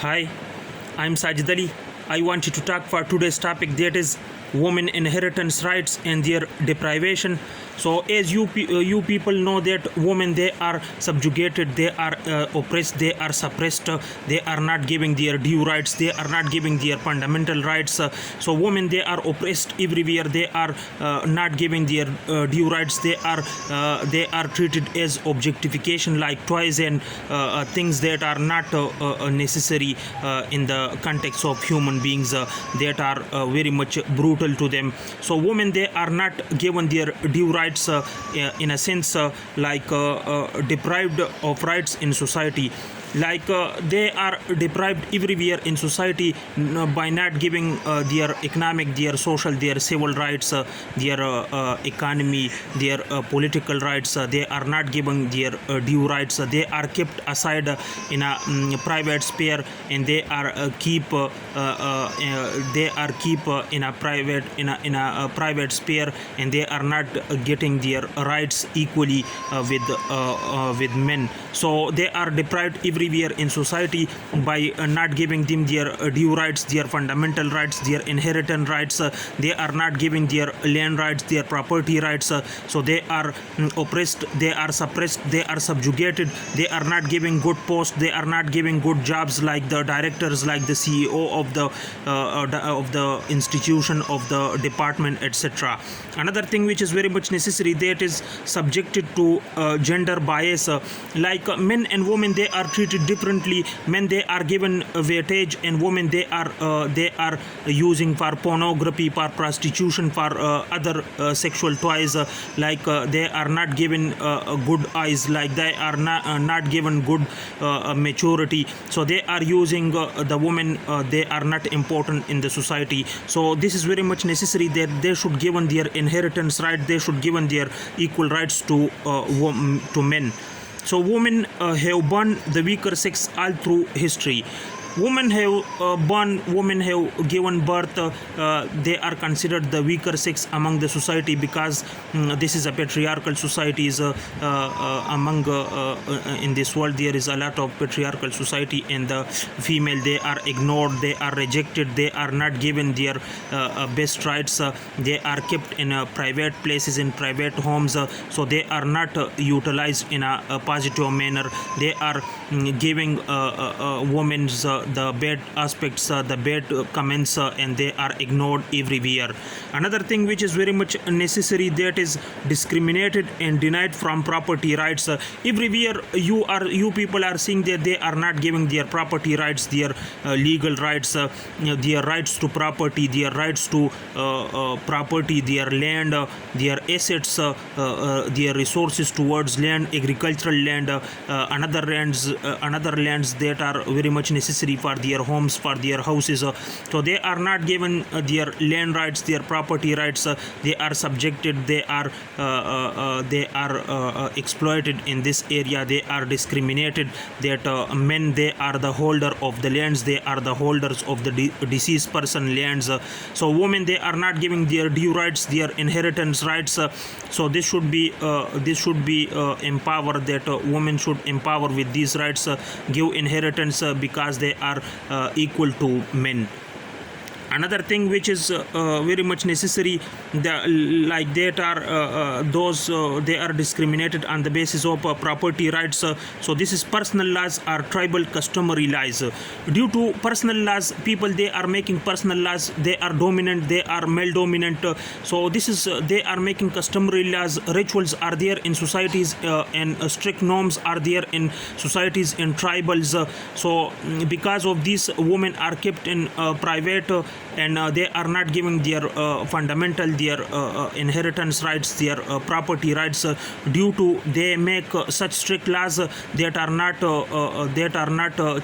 Hi, I'm Sajid Ali. I want you to talk for today's topic, that is women inheritance rights and their deprivation. So as you people know that women, they are subjugated, they are oppressed, they are suppressed, they are not giving their due rights, they are not giving their fundamental rights. So women, they are oppressed everywhere, they are not giving their due rights, they are treated as objectification, like toys and things that are not necessary in the context of human beings, that are very much brutal to them. So women, they are not given their due rights, in a sense, deprived of rights in society, they are deprived everywhere in society, by not giving their economic, their social, their civil rights, their economy, their political rights. They are not given their due rights. They are kept aside in a private sphere, and they are keep in a private sphere, and they are not getting their rights equally with men. So they are deprived everywhere in society by not giving them their due rights, their fundamental rights, their inheritance rights. They are not giving their land rights, their property rights. So they are oppressed, they are suppressed, they are subjugated. They are not giving good posts, they are not giving good jobs, like the directors, like the CEO of the institution, of the department, etc. Another thing which is very much necessary, that is subjected to gender bias, men and women, they are treated differently. Men, they are given weightage, and women, they are using for pornography, for prostitution, for other sexual toys, they are not given good eyes, like they are not given good maturity. So they are using the women, they are not important in the society. So this is very much necessary, that they should given their inheritance right, they should given their equal rights to men. So women have borne the weaker sex all through history. Women have given birth, they are considered the weaker sex among the society, because this is a patriarchal society. In this world there is a lot of patriarchal society, and the female, they are ignored, they are rejected, they are not given their best rights. They are kept in private places, in private homes, so they are not utilized in a positive manner. They are giving women's the bad aspects, the bad comments, and they are ignored everywhere. Another thing which is very much necessary, that is discriminated and denied from property rights. Everywhere you people are seeing that they are not giving their property rights, their legal rights, their rights to property, their rights to property, their land, their assets, their resources towards land, agricultural land, another lands that are very much necessary for their homes, for their houses. So they are not given their land rights, their property rights. They are subjected, they are exploited in this area. They are discriminated, that men, they are the holder of the lands, they are the holders of the deceased person lands. So women, they are not giving their due rights, their inheritance rights. So this should be empowered, that women should empower with these rights, give inheritance, because they are equal to men. Another thing which is very much necessary, they are discriminated on the basis of property rights. So this is personal laws or tribal customary laws. Due to personal laws, people, they are making personal laws, they are dominant, they are male dominant. So this is they are making customary laws. Rituals are there in societies, and strict norms are there in societies, in tribals. So because of this, women are kept in private, and they are not giving their fundamental, their inheritance rights, their property rights, due to they make such strict laws that are not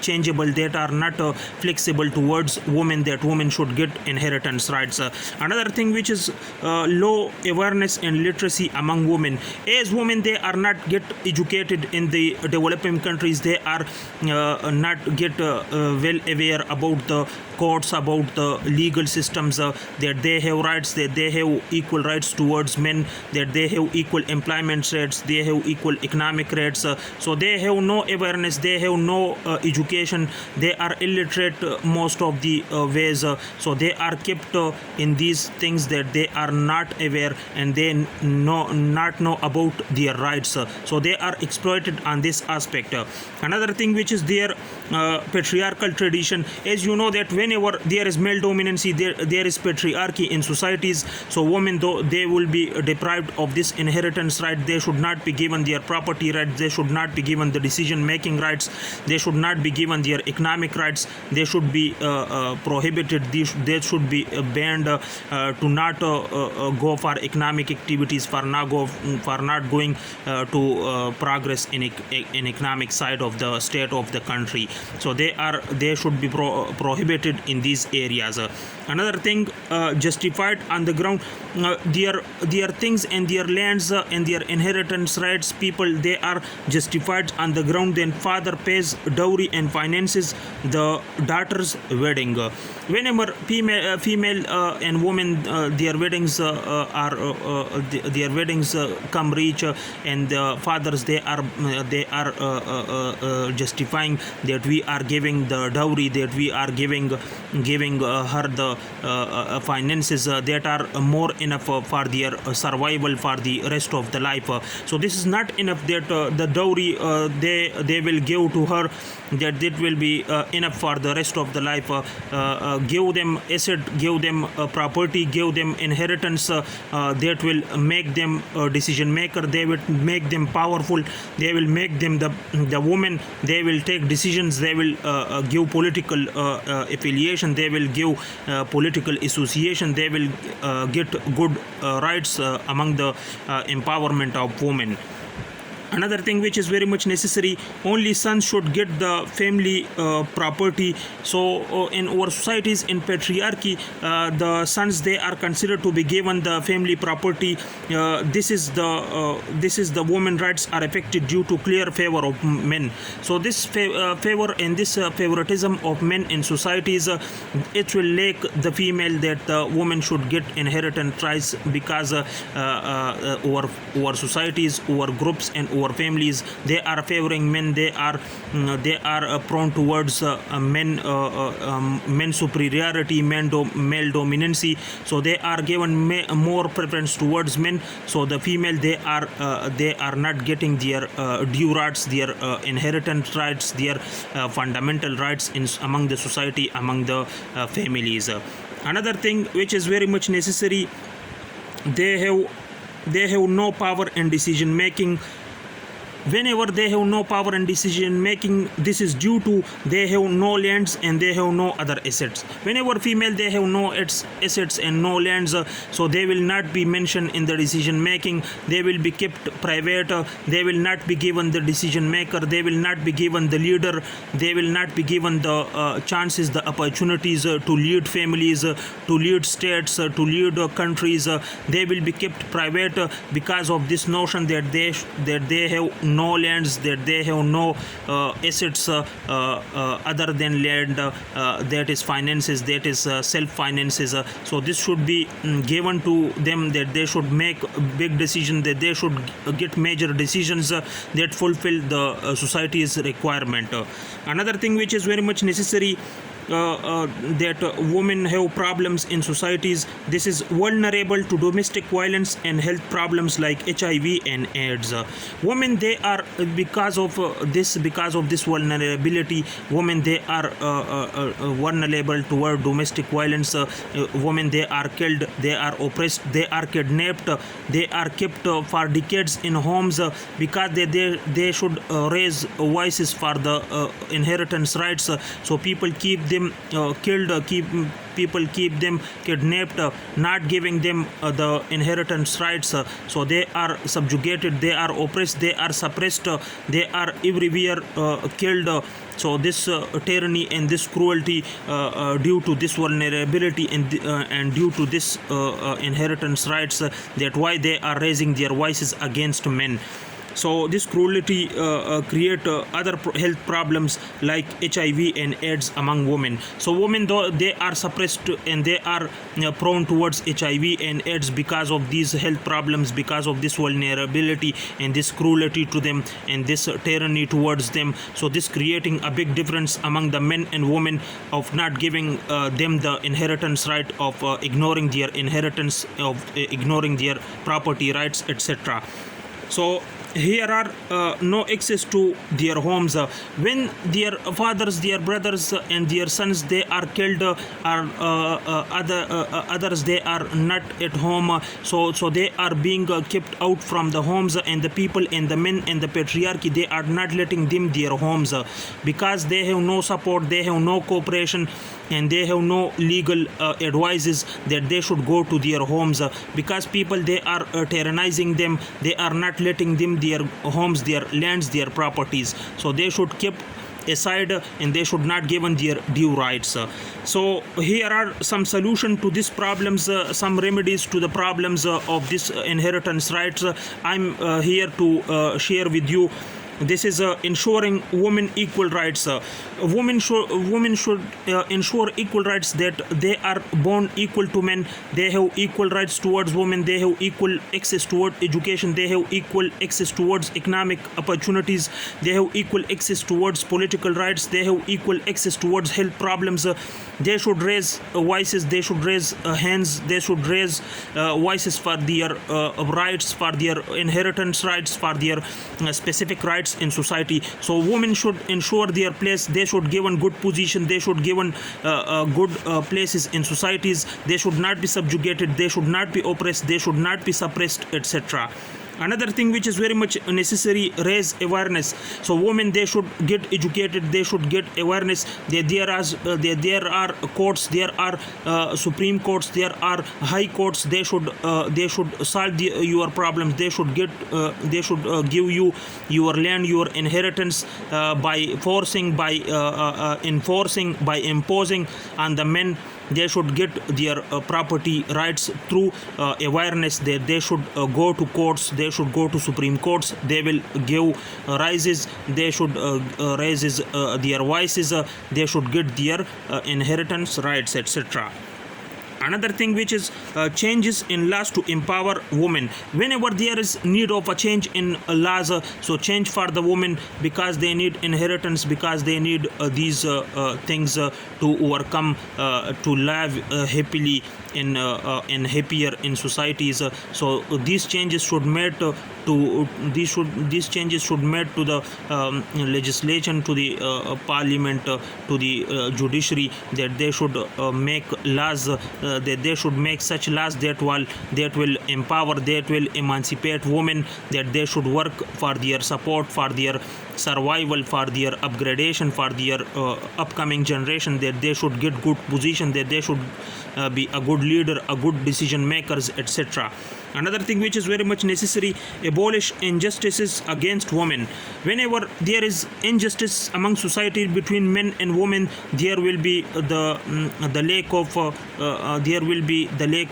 changeable, that are not flexible towards women, that women should get inheritance rights. Another thing which is low awareness and literacy among women. As women, they are not get educated in the developing countries, they are not get well aware about the courts, about the legal systems, that they have rights, that they have equal rights towards men, that they have equal employment rates, they have equal economic rates. So they have no awareness, they have no education, they are illiterate most of the ways. So they are kept in these things that they are not aware, and they not know about their rights. So they are exploited on this aspect. Another thing which is their patriarchal tradition. As you know that whenever there is male dominancy, there is patriarchy in societies. So women, though they will be deprived of this inheritance right, they should not be given their property rights, they should not be given the decision making rights, they should not be given their economic rights, they should be prohibited, they should be banned to not go for economic activities, for not going to progress in economic side of the state of the country. So they should be prohibited in these areas. Another thing, justified on the ground, their things and their lands and their inheritance rights, people, they are justified on the ground. Then father pays dowry and finances the daughter's wedding. Whenever female and women, their weddings come reach, and the fathers, they are justifying that we are giving the dowry, that we are giving her the finances that are more enough for their survival for the rest of the life. So this is not enough that the dowry they will give to her, that it will be enough for the rest of the life. Give them asset, give them property, give them inheritance that will make them a decision maker, they will make them powerful, they will make them the woman, they will take decisions, they will give political affiliation, they will give political association, they will get good rights among the empowerment of women. Another thing which is very much necessary, only sons should get the family property. So in our societies, in patriarchy, the sons, they are considered to be given the family property. This is the women rights are affected due to clear favor of men. So this favor and this favoritism of men in societies, it will lack the female that the woman should get inheritance rights, because our societies, our groups and our families, they are favoring men, they are prone towards men superiority, male dominancy. So they are given more preference towards men. So the female, they are not getting their due rights, their inheritance rights, their fundamental rights among the society, among the families. Another thing which is very much necessary, they have no power in decision making. Whenever they have no power in decision making, this is due to they have no lands and they have no other assets. Whenever female, they have no assets and no lands, so they will not be mentioned in the decision making, they will be kept private, they will not be given the decision maker, they will not be given the leader, they will not be given the chances, the opportunities to lead families, to lead states, to lead countries. They will be kept private because of this notion that they have no lands, that they have no assets other than land, that is finances, that is self finances. So this should be given to them, that they should make big decisions, that they should get major decisions that fulfill the society's requirement. Another thing which is very much necessary, that women have problems in societies. This is vulnerable to domestic violence and health problems like HIV and AIDS. Women, they are because of this vulnerability, women, they are vulnerable toward domestic violence. Women, they are killed, they are oppressed, they are kidnapped, they are kept for decades in homes because they should raise voices for the inheritance rights. So people keep them killed, people keep them kidnapped, not giving them the inheritance rights. So they are subjugated, they are oppressed, they are suppressed, they are everywhere killed. So this tyranny and this cruelty due to this vulnerability and due to this inheritance rights, that why they are raising their voices against men. So this cruelty create other health problems like HIV and AIDS among women. So women, though they are suppressed and they are prone towards HIV and AIDS because of these health problems, because of this vulnerability and this cruelty to them and this tyranny towards them. So this creating a big difference among the men and women of not giving them the inheritance right, of ignoring their inheritance, of ignoring their property rights, etc. So here are no access to their homes when their fathers, their brothers, and their sons they are killed, or others they are not at home. So they are being kept out from the homes, and the people and the men and the patriarchy, they are not letting them their homes because they have no support, they have no cooperation, and they have no legal advices that they should go to their homes because people they are tyrannizing them. They are not letting them their homes, their lands, their properties. So they should keep aside and they should not given their due rights. So here are some solution to these problems, some remedies to the problems of this inheritance rights. I'm here to share with you. This is ensuring women equal rights. Women should ensure equal rights, that they are born equal to men. They have equal rights towards women. They have equal access toward education. They have equal access towards economic opportunities. They have equal access towards political rights. They have equal access towards health problems. They should raise voices. They should raise hands. They should raise voices for their rights, for their inheritance rights, for their specific rights in society. So women should ensure their place. They should given good position. They should given good places in societies. They should not be subjugated. They should not be oppressed. They should not be suppressed, etc. Another thing which is very much necessary, raise awareness. So women they should get educated. They should get awareness that there are courts, there are supreme courts, there are high courts. They should solve your problems. They should give you your land, your inheritance by forcing, by enforcing, by imposing on the men. They should get their property rights through awareness, that they should go to courts, they should go to supreme courts. They will give rises. They should raise their voices. They should get their inheritance rights, etc. Another thing which is changes in laws to empower women. Whenever there is need of a change in laws, so change for the women, because they need inheritance, because they need these things to overcome, to live happily in happier in societies. So these changes should made to these changes should made to the legislation, to the parliament, to the judiciary, that they should make laws, that they should make such laws that will empower, that will emancipate women, that they should work for their support, for their survival, for their upgradation, for their upcoming generation, that they should get good position, that they should be a good leader, a good decision makers, etc. Another thing which is very much necessary, abolish injustices against women. Whenever there is injustice among society between men and women, there will be the lack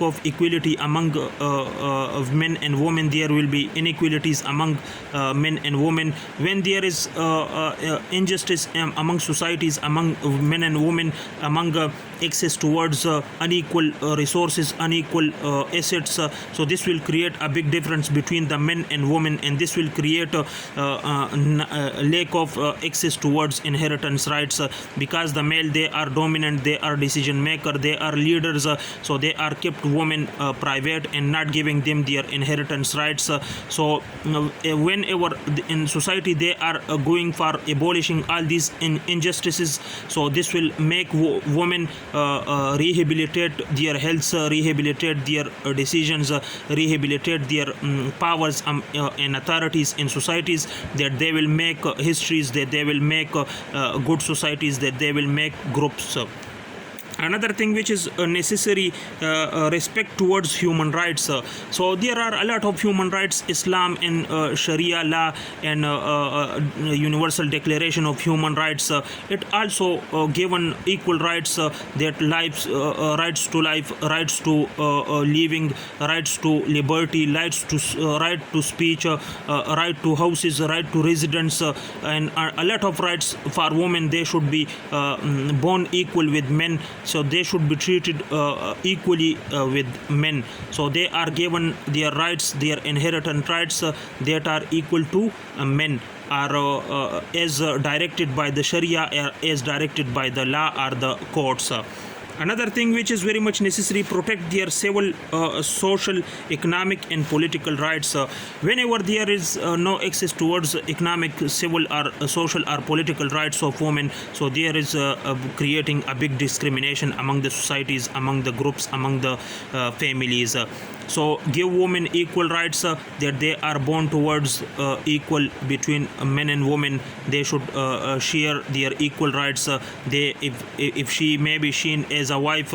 of equality among men and women. There will be inequalities among men and women. When there is injustice among societies, among men and women, among access towards unequal resources, unequal assets, so this will create a big difference between the men and women, and this will create a lack of access towards inheritance rights, because the male, they are dominant, they are decision maker, they are leaders, so they are kept women private and not giving them their inheritance rights. So whenever in society they are going for abolishing all these injustices, so this will make women rehabilitate their health, rehabilitate their decisions, rehabilitate their powers and authorities in societies, that they will make histories, that they will make good societies, that they will make groups. Another thing which is necessary, respect towards human rights. So there are a lot of human rights, Islam and Sharia law and Universal Declaration of Human Rights. It also given equal rights, that lives, rights to life, rights to living, rights to liberty, rights to right to speech, right to houses, right to residence, and a lot of rights for women. They should be born equal with men, so they should be treated equally with men. So they are given their rights, their inherent rights, that are equal to men, are as directed by the Sharia, as directed by the law or the courts. Another thing which is very much necessary, protect their civil, social, economic and political rights. Whenever there is no access towards economic, civil or social or political rights of women, so there is creating a big discrimination among the societies, among the groups, among the families. So give women equal rights, that they are born towards equal between men and women. They should share their equal rights. They, if she may be seen as a wife,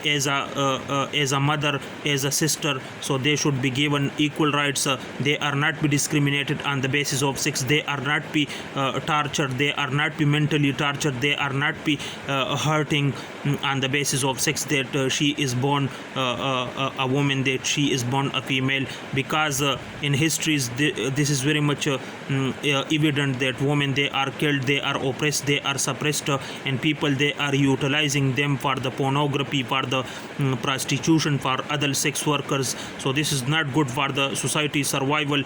as a mother, as a sister, so they should be given equal rights. They are not be discriminated on the basis of sex. They are not be tortured. They are not be mentally tortured. They are not be hurting on the basis of sex, that she is born a woman, that she is born a female, because in histories this is very much evident that women, they are killed, they are oppressed, they are suppressed, and people, they are utilizing them for the pornography, for the prostitution, for other sex workers. So this is not good for the society survival.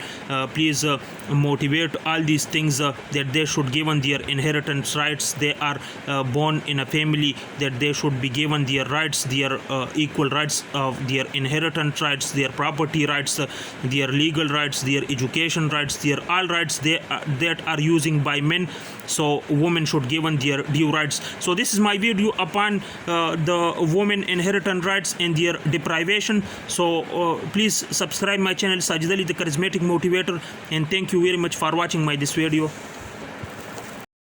Please motivate all these things, that they should given their inheritance rights. They are born in a family, that they should be given their rights, their equal rights of their inheritance rights, their property rights, their legal rights, their education rights, their all rights that are using by men. So women should given their due rights. So this is my video upon the women inheritance rights and their deprivation. So please subscribe my channel, Sajid Ali, the charismatic motivator, and thank you very much for watching my this video.